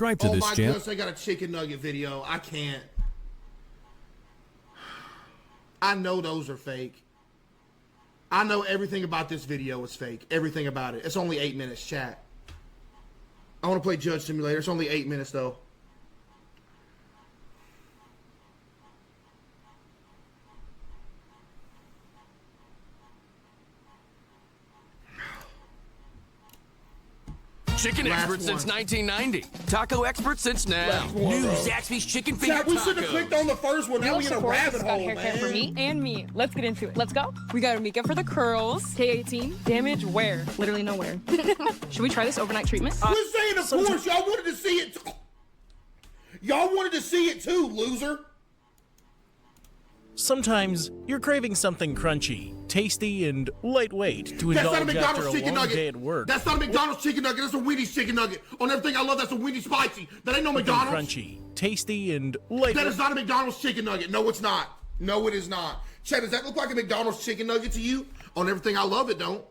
Subscribe to this channel. Oh my gosh, I got a chicken nugget video. I can't. I know those are fake. I know everything about this video is fake. Everything about it. It's only 8 minutes, chat. I want to play Judge Simulator. It's only 8 minutes, though. Chicken expert since 1990. Taco expert since now. New Zaxby's chicken finger Chat, we should have taco. clicked on the first one. Now we in a rabbit hole, haircut for man. me and me. Let's get into it. Let's go. We got Amika for the curls. K18. Damage where? Literally nowhere. Should we try this overnight treatment? We're saying, of course, y'all wanted to see it. Y'all wanted to see it too, loser. Sometimes you're craving something crunchy, tasty, and lightweight to That's not a indulge after McDonald's a chicken long day nugget. at work. That's not a McDonald's chicken nugget. That's a Wendy's chicken nugget. On everything I love, that's a Wendy's spicy. That ain't no Something McDonald's. crunchy, tasty, and lightweight. That is not a McDonald's chicken nugget. No, it's not. No, it is not. Chad, does that look like a McDonald's chicken nugget to you? On everything I love, it don't.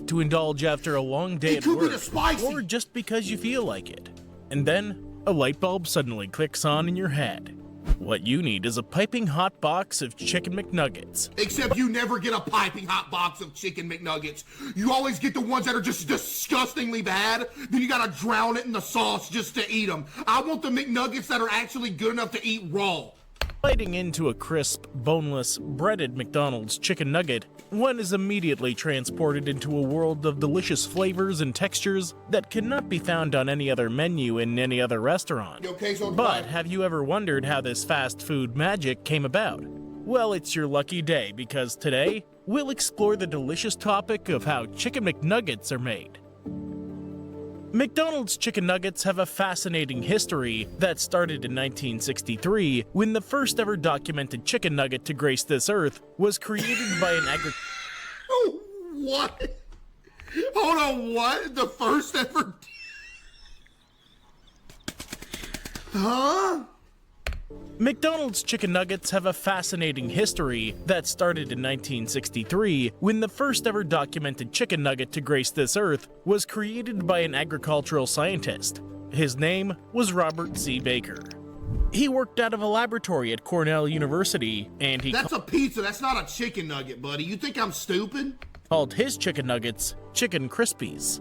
To indulge after a long day It at could be work, the spicy. or just because you feel like it. And then a light bulb suddenly clicks on in your head. What you need is a piping hot box of Chicken McNuggets. Except you never get a piping hot box of Chicken McNuggets. You always get the ones that are just disgustingly bad. Then you gotta drown it in the sauce just to eat them. I want the McNuggets that are actually good enough to eat raw. Biting into a crisp, boneless, breaded McDonald's chicken nugget, one is immediately transported into a world of delicious flavors and textures that cannot be found on any other menu in any other restaurant. Yo, CaseOh, But have you ever wondered how this fast food magic came about? Well, it's your lucky day, because today, we'll explore the delicious topic of how Chicken McNuggets are made. McDonald's chicken nuggets have a fascinating history that started in 1963 when the first ever documented chicken nugget to grace this earth was created by an What? Hold on, what? The first ever... Huh? McDonald's chicken nuggets have a fascinating history that started in 1963 when the first ever documented chicken nugget to grace this earth was created by an agricultural scientist. His name was Robert C. Baker. He worked out of a laboratory at Cornell University, and he That's a pizza. That's not a chicken nugget, buddy. You think I'm stupid? called his chicken nuggets Chicken Krispies.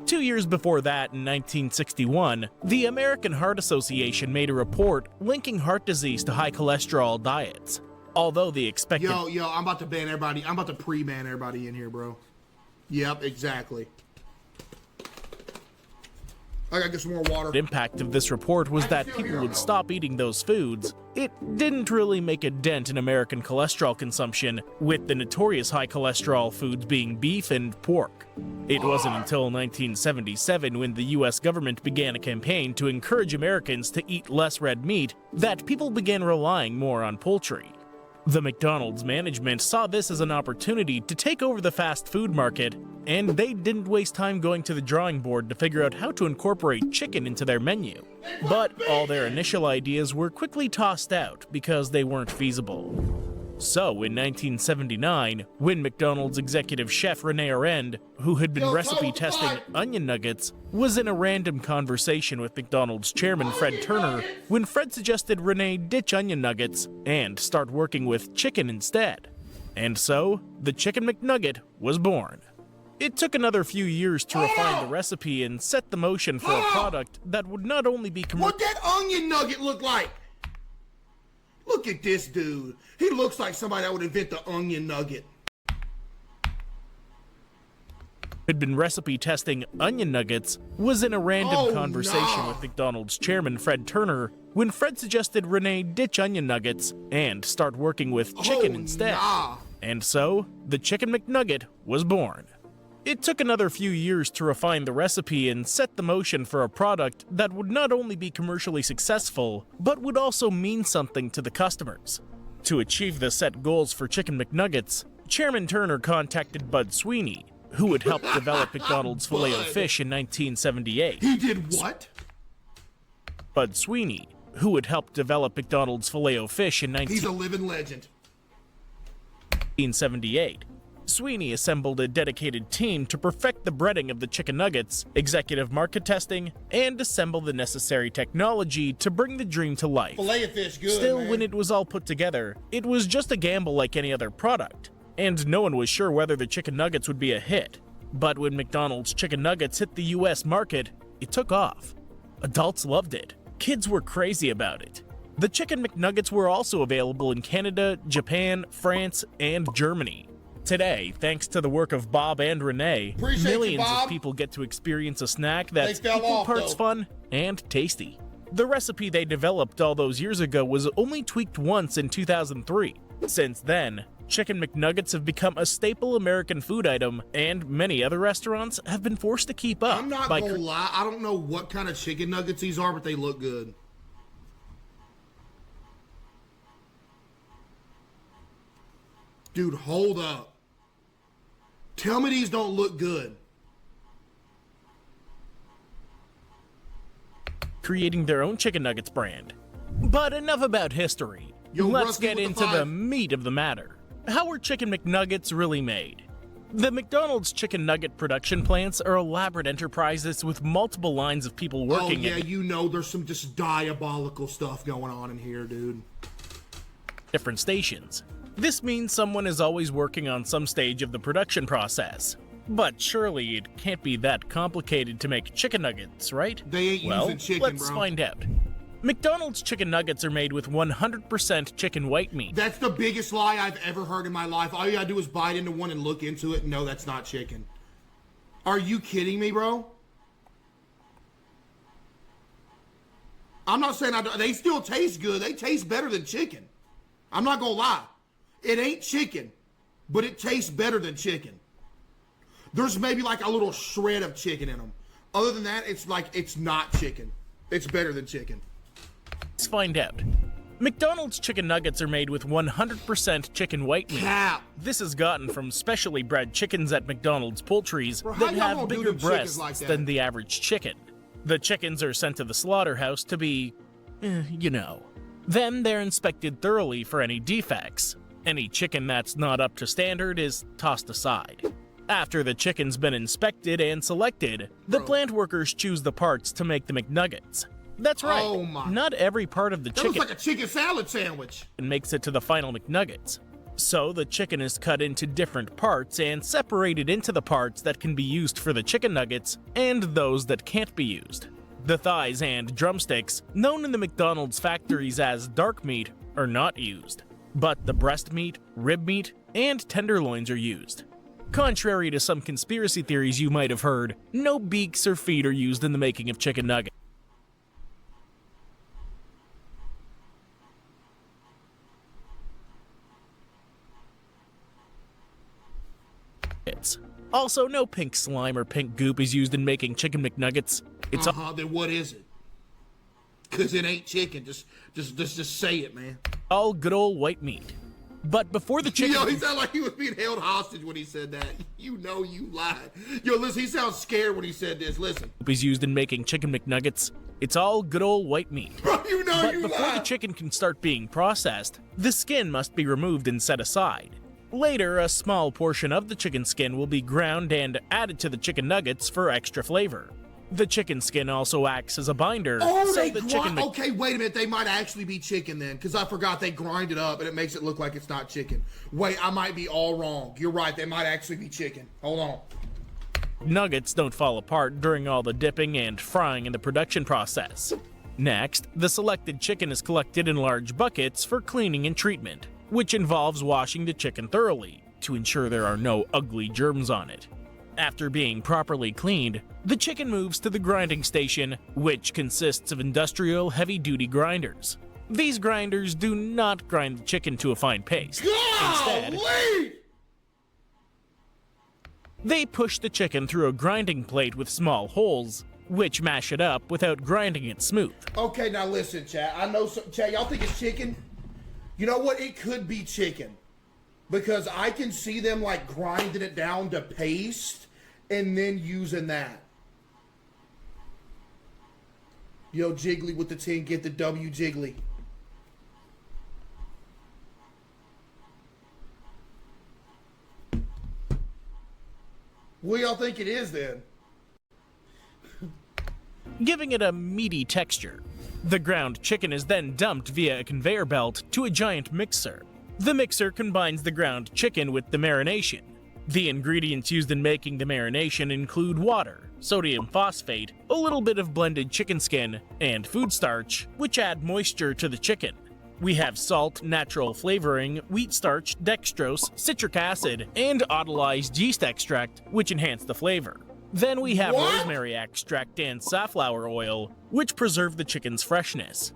2 years before that, in 1961, the American Heart Association made a report linking heart disease to high cholesterol diets. Although the expected Yo, I'm about to ban everybody. I'm about to pre-ban everybody in here, bro. Yep, exactly. I gotta get some more water. impact of this report was that people would stop eating those foods, it didn't really make a dent in American cholesterol consumption, with the notorious high cholesterol foods being beef and pork. It wasn't until 1977, when the US government began a campaign to encourage Americans to eat less red meat, that people began relying more on poultry. The McDonald's management saw this as an opportunity to take over the fast food market, and they didn't waste time going to the drawing board to figure out how to incorporate chicken into their menu. But all their initial ideas were quickly tossed out because they weren't feasible. So in 1979, when McDonald's executive chef Rene Arend, who had been recipe testing onion nuggets, was in a random conversation with McDonald's chairman Fred Turner, when Fred suggested Rene ditch onion nuggets and start working with chicken instead. And so, the Chicken McNugget was born. It took another few years to refine the recipe and set the motion for a product that would not only be What that onion nugget look like? Look at this dude. He looks like somebody that would invent the onion nugget. had been recipe testing onion nuggets, was in a random conversation no. with McDonald's chairman Fred Turner when Fred suggested Rene ditch onion nuggets and start working with chicken instead. Nah. And so, the Chicken McNugget was born. It took another few years to refine the recipe and set the motion for a product that would not only be commercially successful, but would also mean something to the customers. To achieve the set goals for Chicken McNuggets, Chairman Turner contacted Bud Sweeney, who had helped develop McDonald's Filet-O-Fish in 1978. He did what? Bud Sweeney, who had helped develop McDonald's Filet-O-Fish in He's a living legend. 1978. Sweeney assembled a dedicated team to perfect the breading of the chicken nuggets, executive market testing, and assemble the necessary technology to bring the dream to life. Filet-O-fish good, Still, man. when it was all put together, it was just a gamble like any other product, and no one was sure whether the chicken nuggets would be a hit. But when McDonald's chicken nuggets hit the US market, it took off. Adults loved it. Kids were crazy about it. The Chicken McNuggets were also available in Canada, Japan, France, and Germany. Today, thanks to the work of Bob and Renee, Appreciate you, millions Bob. of people get to experience a snack that's They fell equal off, parts though. fun and tasty. The recipe they developed all those years ago was only tweaked once in 2003. Since then, Chicken McNuggets have become a staple American food item, and many other restaurants have been forced to keep up. I'm not by gonna lie, I don't know what kind of chicken nuggets these are, but they look good. Dude, hold up. Tell me these don't look good. creating their own chicken nuggets brand. But enough about history. Yo, Let's Rusty get with the into the five. meat of the matter. How are chicken McNuggets really made? The McDonald's chicken nugget production plants are elaborate enterprises with multiple lines of people Oh working yeah, in you know there's some just diabolical stuff going on in here, dude. different stations. This means someone is always working on some stage of the production process. But surely it can't be that complicated to make chicken nuggets, right? They ain't well, using chicken, let's bro. find out. McDonald's chicken nuggets are made with 100% chicken white meat. That's the biggest lie I've ever heard in my life. All you gotta do is bite into one and look into it. No, that's not chicken. Are you kidding me, bro? I'm not saying they still taste good. They taste better than chicken. I'm not gonna lie. It ain't chicken, but it tastes better than chicken. There's maybe like a little shred of chicken in them. Other than that, it's like it's not chicken. It's better than chicken. Let's find out. McDonald's chicken nuggets are made with 100% chicken white meat. Cap. This is gotten from specially bred chickens at McDonald's poultries Bro, how that y'all have gonna do bigger them chickens breasts like that? than the average chicken. The chickens are sent to the slaughterhouse to be, you know. Then they're inspected thoroughly for any defects. Any chicken that's not up to standard is tossed aside. After the chicken's been inspected and selected, the plant workers choose the parts to make the McNuggets. That's right. Oh my. Not every part of the That looks chicken like a chicken salad sandwich. makes it to the final McNuggets. So the chicken is cut into different parts and separated into the parts that can be used for the chicken nuggets and those that can't be used. The thighs and drumsticks, known in the McDonald's factories as dark meat, are not used. But the breast meat, rib meat, and tenderloins are used. Contrary to some conspiracy theories you might have heard, no beaks or feet are used in the making of chicken nuggets. Also, no pink slime or pink goop is used in making chicken McNuggets. It's Then what is it? Cause it ain't chicken. Just say it, man. all good old white meat. But before the chicken Yo, he sounded like he was being held hostage when he said that. You know you lied. Yo, listen, he sounds scared when he said this. Listen. is used in making chicken McNuggets, it's all good old white meat. Bro, you know But you before the lied. chicken can start being processed, the skin must be removed and set aside. Later, a small portion of the chicken skin will be ground and added to the chicken nuggets for extra flavor. The chicken skin also acts as a binder, Oh, so they the chicken grind. Okay, wait a minute. They might actually be chicken then, because I forgot they grind it up and it makes it look like it's not chicken. Wait, I might be all wrong. You're right. They might actually be chicken. Hold on. nuggets don't fall apart during all the dipping and frying in the production process. Next, the selected chicken is collected in large buckets for cleaning and treatment, which involves washing the chicken thoroughly to ensure there are no ugly germs on it. After being properly cleaned, the chicken moves to the grinding station, which consists of industrial heavy-duty grinders. These grinders do not grind the chicken to a fine paste. Instead, Golly! they push the chicken through a grinding plate with small holes, which mash it up without grinding it smooth. Okay, now listen, chat. I know, chat, y'all think it's chicken? You know what? It could be chicken. Because I can see them, like, grinding it down to paste and then using that. Yo, Jiggly with the 10, get the W, Jiggly. What do y'all think it is then? Giving it a meaty texture. The ground chicken is then dumped via a conveyor belt to a giant mixer. The mixer combines the ground chicken with the marination. The ingredients used in making the marination include water, sodium phosphate, a little bit of blended chicken skin, and food starch, which add moisture to the chicken. We have salt, natural flavoring, wheat starch, dextrose, citric acid, and autolyzed yeast extract, which enhance the flavor. Then we have rosemary extract and safflower oil, which preserve the chicken's freshness.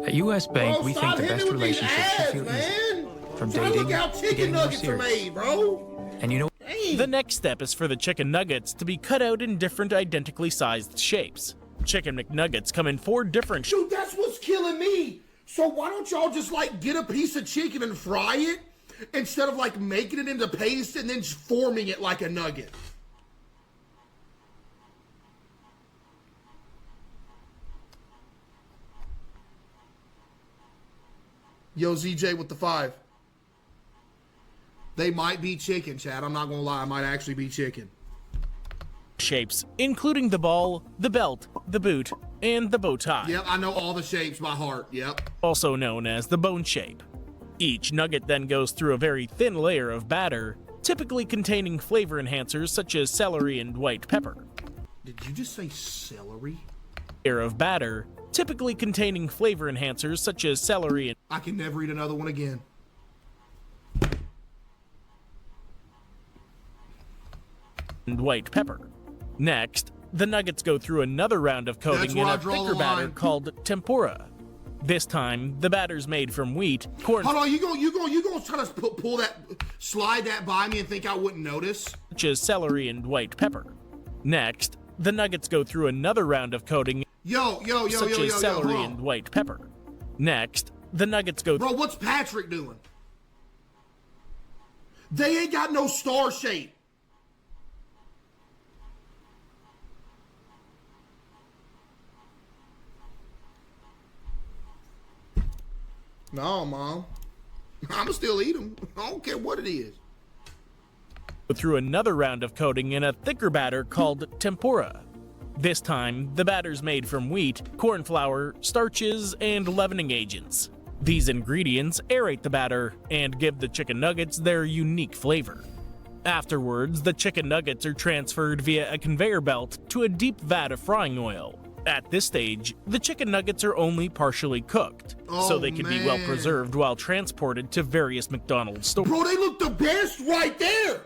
At US Bank, we think the best relationships should feel easy. Man. From Try to dating look how to chicken getting more nuggets are serious. made, bro. And you know, The next step is for the chicken nuggets to be cut out in different identically sized shapes. Chicken McNuggets come in 4 different Dude, that's what's killing me. So why don't y'all just like get a piece of chicken and fry it instead of like making it into paste and then just forming it like a nugget? Yo, ZJ with the 5. They might be chicken, Chad. I'm not gonna lie. It might actually be chicken. shapes, including the ball, the belt, the boot, and the bow tie. Yep, I know all the shapes by heart. Yep. Also known as the bone shape. Each nugget then goes through a very thin layer of batter, typically containing flavor enhancers such as celery and white pepper. Did you just say celery? Layer of batter, typically containing flavor enhancers such as celery I can never eat another one again. and white pepper. Next, the nuggets go through another round of That's coating in where I a draw the thicker batter line. called tempura. This time, the batter's made from wheat, corn, Hold on, you gonna try to pull that, slide that by me and think I wouldn't notice? such as celery and white pepper. Next, the nuggets go through another round of coating such as celery hold and on. white pepper. Next, the nuggets go Bro, what's Patrick doing? They ain't got no star shape. No, Mom. I'ma still eat them. I don't care what it is. through another round of coating in a thicker batter called tempura. This time, the batter's made from wheat, corn flour, starches, and leavening agents. These ingredients aerate the batter and give the chicken nuggets their unique flavor. Afterwards, the chicken nuggets are transferred via a conveyor belt to a deep vat of frying oil. At this stage, the chicken nuggets are only partially cooked, so Oh, they can be well man. preserved while transported to various McDonald's stores. Bro, they look the best right there.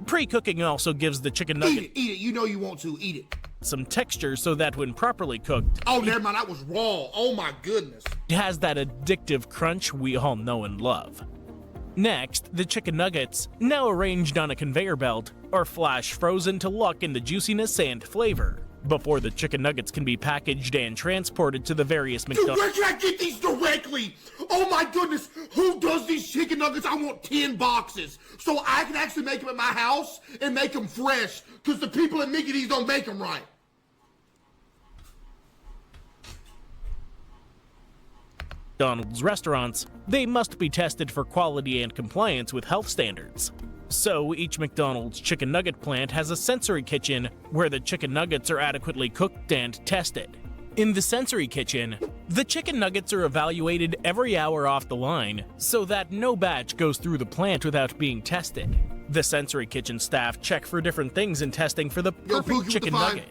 Pre-cooking also gives the chicken Eat nugget it, eat it. You know you want to. Eat it. some texture so that when properly cooked, Oh, never mind. That was raw. Oh, my goodness. it has that addictive crunch we all know and love. Next, the chicken nuggets, now arranged on a conveyor belt, are flash frozen to lock in the juiciness and flavor before the chicken nuggets can be packaged and transported to the various Dude, McDonald's. where can I get these directly? Oh, my goodness. Who does these chicken nuggets? I want 10 boxes so I can actually make them at my house and make them fresh because the people at Mickey D's don't make them right. McDonald's restaurants, they must be tested for quality and compliance with health standards. So each McDonald's chicken nugget plant has a sensory kitchen where the chicken nuggets are adequately cooked and tested. In the sensory kitchen, the chicken nuggets are evaluated every hour off the line so that no batch goes through the plant without being tested. The sensory kitchen staff check for different things in testing for the Yo, Pookie perfect with the chicken 5. nugget.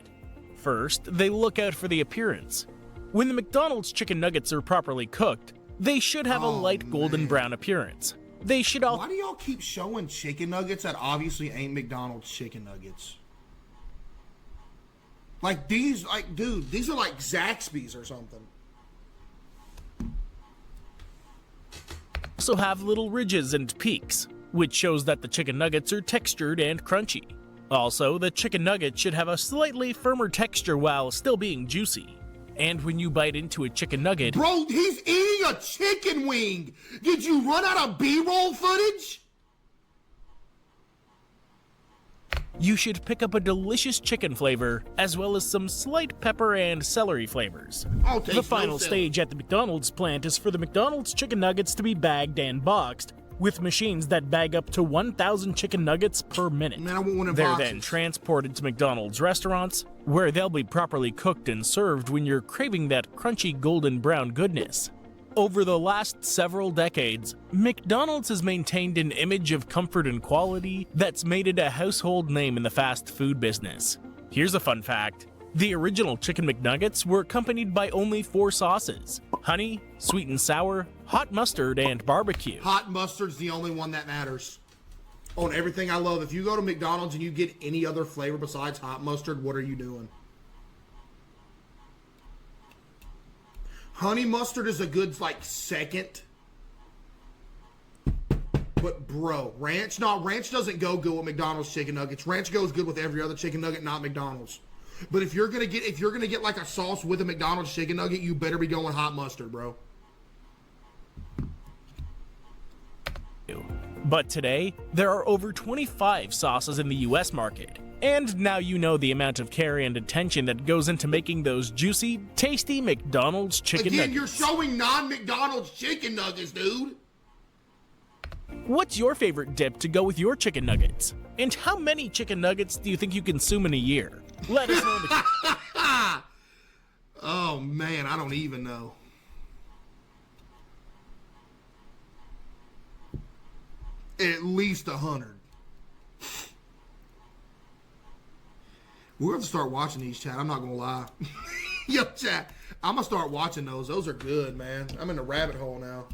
First, they look out for the appearance. When the McDonald's chicken nuggets are properly cooked, they should have a light golden brown appearance. They should also Why do y'all keep showing chicken nuggets that obviously ain't McDonald's chicken nuggets? Like these, like, dude, these are like Zaxby's or something. have little ridges and peaks, which shows that the chicken nuggets are textured and crunchy. Also, the chicken nuggets should have a slightly firmer texture while still being juicy. And when you bite into a chicken nugget, Bro, he's eating a chicken wing. Did you run out of B-roll footage? you should pick up a delicious chicken flavor, as well as some slight pepper and celery flavors. The final stage at the McDonald's plant is for the McDonald's chicken nuggets to be bagged and boxed, with machines that bag up to 1,000 chicken nuggets per minute. Man, I want one in They're boxes. then transported to McDonald's restaurants, where they'll be properly cooked and served when you're craving that crunchy golden brown goodness. Over the last several decades, McDonald's has maintained an image of comfort and quality that's made it a household name in the fast food business. Here's a fun fact. The original Chicken McNuggets were accompanied by only 4 sauces: honey, sweet and sour, hot mustard, and barbecue. Hot mustard's the only one that matters. On everything I love, if you go to McDonald's and you get any other flavor besides hot mustard, what are you doing? Honey mustard is a good, like, second. But, bro, ranch doesn't go good with McDonald's chicken nuggets. Ranch goes good with every other chicken nugget, not McDonald's. But if you're gonna get like a sauce with a McDonald's chicken nugget, you better be going hot mustard, bro. But today, there are over 25 sauces in the US market. And now you know the amount of care and attention that goes into making those juicy, tasty McDonald's chicken nuggets. Again, you're showing non-McDonald's chicken nuggets, dude. What's your favorite dip to go with your chicken nuggets? And how many chicken nuggets do you think you consume in a year? Let us know in the Oh, man, I don't even know. At least 100. We're going to start watching these, chat. I'm not going to lie. Yo, chat, I'm going to start watching those. Those are good, man. I'm in the rabbit hole now.